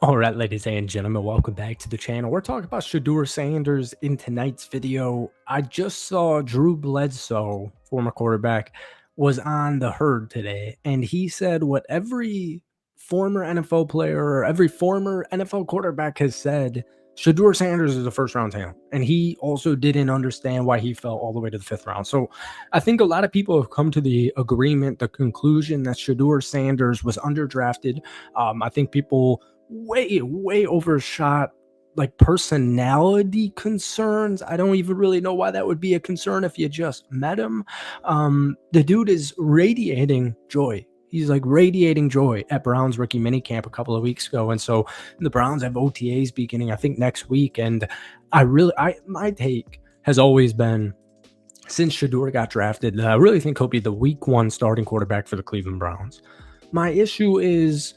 All right, ladies and gentlemen, welcome back to the channel. We're talking about Shedeur Sanders in tonight's video. I just saw Drew Bledsoe, former quarterback, was on the herd today, and he said what every former NFL player or every former NFL quarterback has said. Shedeur Sanders is a first-round talent, and he also didn't understand why he fell all the way to the fifth round. So I think a lot of people have come to the agreement, the conclusion that Shedeur Sanders was underdrafted. I think people way overshot like personality concerns. I don't even really know why that would be a concern if you just met him. The dude is radiating joy. He's like radiating joy at Browns rookie minicamp a couple of weeks ago. And so the Browns have OTAs beginning, I think, next week. And my take has always been, since Shedeur got drafted, I really think he'll be the week one starting quarterback for the Cleveland Browns. My issue is,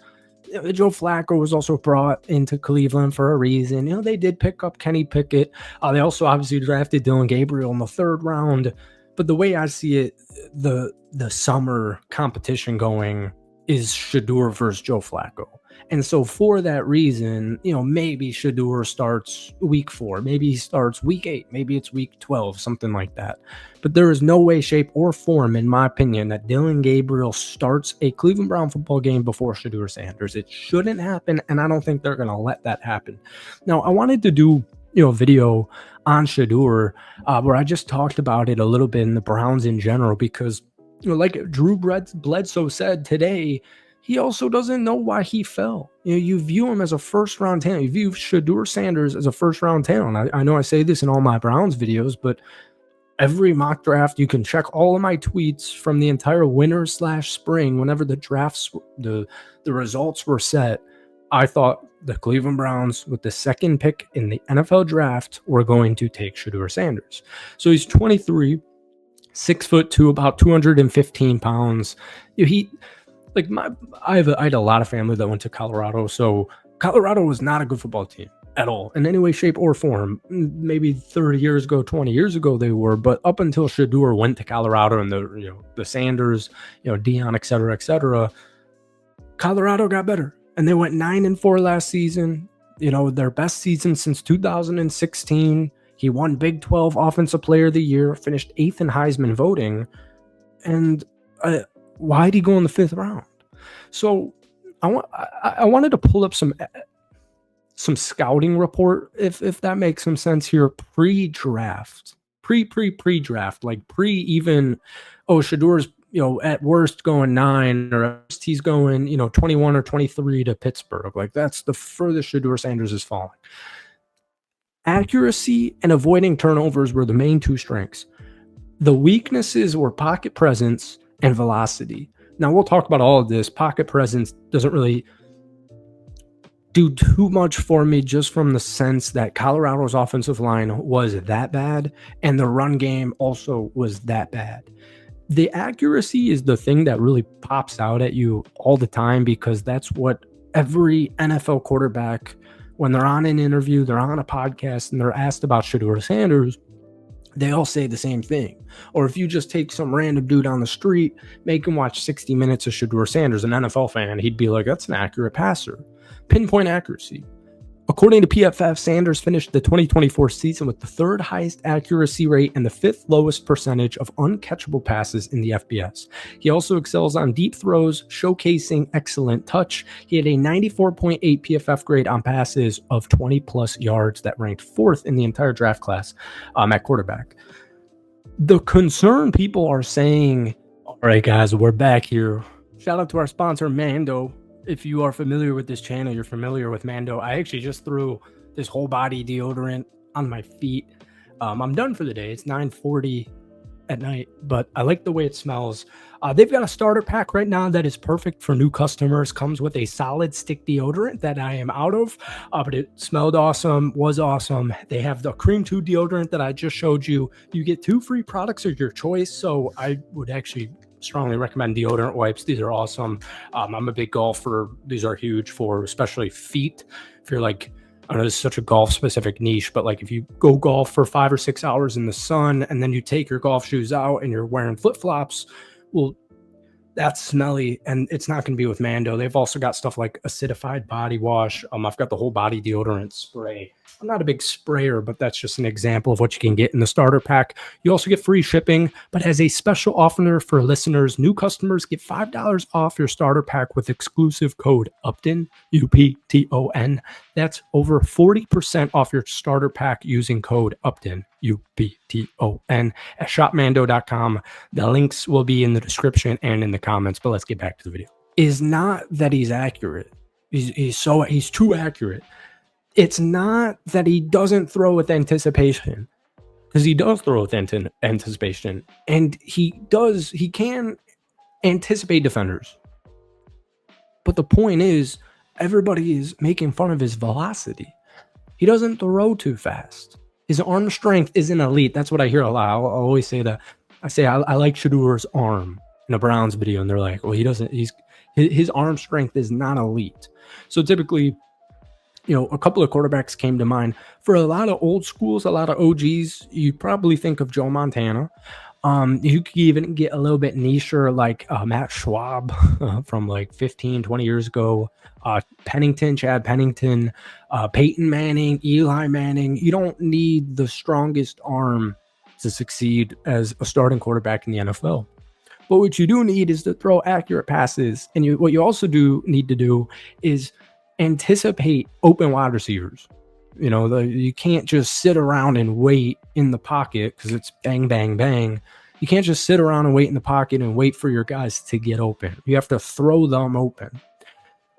Joe Flacco was also brought into Cleveland for a reason. They did pick up Kenny Pickett. They also obviously drafted Dylan Gabriel in the third round. But the way I see it, the summer competition going is Shedeur versus Joe Flacco. And so for that reason, maybe Shedeur starts week 4, maybe he starts week 8, maybe it's week 12, something like that. But there is no way, shape, or form, in my opinion, that Dylan Gabriel starts a Cleveland Brown football game before Shedeur Sanders. It shouldn't happen, and I don't think they're going to let that happen. Now, I wanted to do a video on Shedeur where I just talked about it a little bit in the Browns in general, because like Drew Bledsoe said today, he also doesn't know why he fell. You view him as a first-round talent. You view Shedeur Sanders as a first-round talent. I know I say this in all my Browns videos, but every mock draft, you can check all of my tweets from the entire winter/spring, whenever the drafts, the results were set. I thought the Cleveland Browns, with the second pick in the NFL draft, were going to take Shedeur Sanders. So he's 23, 6'2", about 215 pounds. I had a lot of family that went to Colorado, so Colorado was not a good football team at all, in any way, shape, or form. Maybe 30 years ago, 20 years ago they were, but up until Shedeur went to Colorado and the Sanders, Dion, et cetera, Colorado got better. And they went 9-4 last season, their best season since 2016. He won Big 12 Offensive Player of the Year, finished 8th in Heisman voting. And why did he go in the 5th round? So I wanted to pull up some scouting report, if that makes some sense here, pre-draft, pre-draft, like pre-even, Shedeur's at worst going 9, or at worst he's going 21 or 23 to Pittsburgh. Like, that's the furthest Shedeur Sanders is falling. Accuracy and avoiding turnovers were the main 2 strengths. The weaknesses were pocket presence and velocity. Now, we'll talk about all of this. Pocket presence doesn't really do too much for me, just from the sense that Colorado's offensive line was that bad, and the run game also was that bad. The accuracy is the thing that really pops out at you all the time, because that's what every NFL quarterback, when they're on an interview, they're on a podcast, and they're asked about Shedeur Sanders, they all say the same thing. Or if you just take some random dude on the street, make him watch 60 minutes of Shedeur Sanders, an NFL fan, he'd be like, that's an accurate passer. Pinpoint accuracy. According to PFF, Sanders finished the 2024 season with the 3rd highest accuracy rate and the 5th lowest percentage of uncatchable passes in the FBS. He also excels on deep throws, showcasing excellent touch. He had a 94.8 PFF grade on passes of 20-plus yards that ranked 4th in the entire draft class at quarterback. The concern people are saying, all right, guys, we're back here. Shout out to our sponsor, Mando. If you are familiar with this channel, you're familiar with Mando. I actually just threw this whole body deodorant on my feet. I'm done for the day. It's 9:40 at night, but I like the way it smells. They've got a starter pack right now that is perfect for new customers. Comes with a solid stick deodorant that I am out of, but it smelled awesome, was awesome. They have the Cream 2 deodorant that I just showed you. You get 2 free products of your choice, so I would actually strongly recommend deodorant wipes. These are awesome. I'm a big golfer. These are huge for especially feet. If you're like, I know this is such a golf specific niche, but like if you go golf for 5 or 6 hours in the sun and then you take your golf shoes out and you're wearing flip flops, well, That's smelly, and it's not gonna be with Mando. They've also got stuff like acidified body wash. I've got the whole body deodorant spray. I'm not a big sprayer, but that's just an example of what you can get in the starter pack. You also get free shipping, but as a special offer for listeners, new customers get $5 off your starter pack with exclusive code UPTON, UPTON. That's over 40% off your starter pack using code UPTON, UPTON at shopmando.com. The links will be in the description and in the comments, but let's get back to the video. Is not that he's accurate. He's too accurate. It's not that he doesn't throw with anticipation, because he does throw with anticipation, and he can anticipate defenders. But the point is, everybody is making fun of his velocity. He doesn't throw too fast. His arm strength isn't elite. That's what I hear a lot. I'll always say that. I like Shedeur's arm in a Browns video, and they're like, well, his arm strength is not elite. So typically, a couple of quarterbacks came to mind. For a lot of old schools, a lot of OGs, you probably think of Joe Montana. You could even get a little bit nicher, like Matt Schwab from like 15, 20 years ago. Chad Pennington, Peyton Manning, Eli Manning. You don't need the strongest arm to succeed as a starting quarterback in the NFL. But what you do need is to throw accurate passes. And what you also do need to do is anticipate open wide receivers. You can't just sit around and wait in the pocket because it's bang, bang, bang. You can't just sit around and wait in the pocket and wait for your guys to get open. You have to throw them open.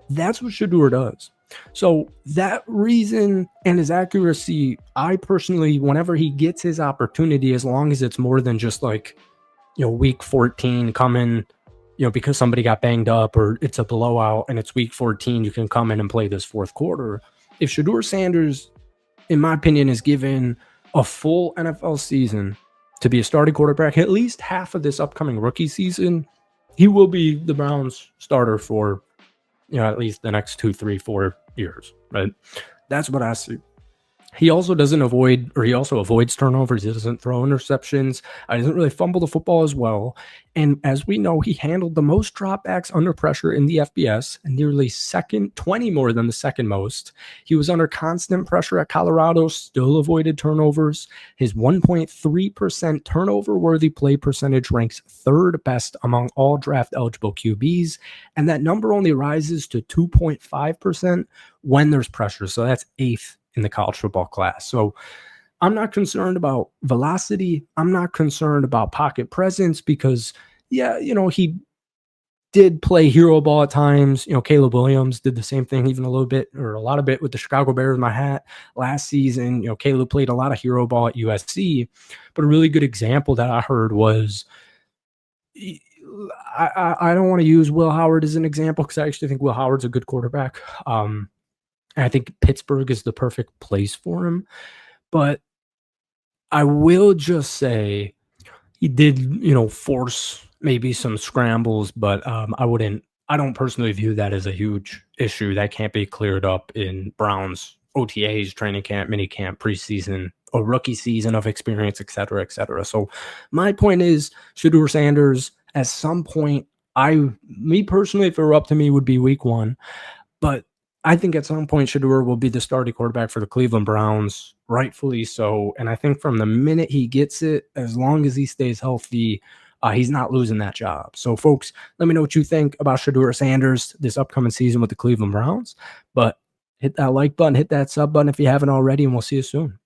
That's what Shedeur does. So that reason and his accuracy, I personally, whenever he gets his opportunity, as long as it's more than just like, week 14 coming, because somebody got banged up or it's a blowout and it's week 14, you can come in and play this fourth quarter. If Shedeur Sanders, in my opinion, is given a full NFL season to be a starting quarterback, at least half of this upcoming rookie season, he will be the Browns starter for, at least the next 2, 3, 4 years, right? That's what I see. He also avoids turnovers. He doesn't throw interceptions. He doesn't really fumble the football as well. And as we know, he handled the most dropbacks under pressure in the FBS, nearly 20 more than the second most. He was under constant pressure at Colorado, still avoided turnovers. His 1.3% turnover-worthy play percentage ranks third best among all draft-eligible QBs, and that number only rises to 2.5% when there's pressure. So that's eighth in the college football class. So I'm not concerned about velocity. I'm not concerned about pocket presence because, he did play hero ball at times. Caleb Williams did the same thing, even a little bit or a lot of it with the Chicago Bears, my hat last season. Caleb played a lot of hero ball at USC, but a really good example that I heard was, I don't want to use Will Howard as an example because I actually think Will Howard's a good quarterback. I think Pittsburgh is the perfect place for him. But I will just say he did, force maybe some scrambles, but I don't personally view that as a huge issue that can't be cleared up in Browns OTAs, training camp, mini camp, preseason, a rookie season of experience, et cetera, et cetera. So my point is, Shedeur Sanders, at some point, me personally, if it were up to me, would be week 1. But I think at some point Shedeur will be the starting quarterback for the Cleveland Browns, rightfully so. And I think from the minute he gets it, as long as he stays healthy, he's not losing that job. So, folks, let me know what you think about Shedeur Sanders this upcoming season with the Cleveland Browns. But hit that like button, hit that sub button if you haven't already, and we'll see you soon.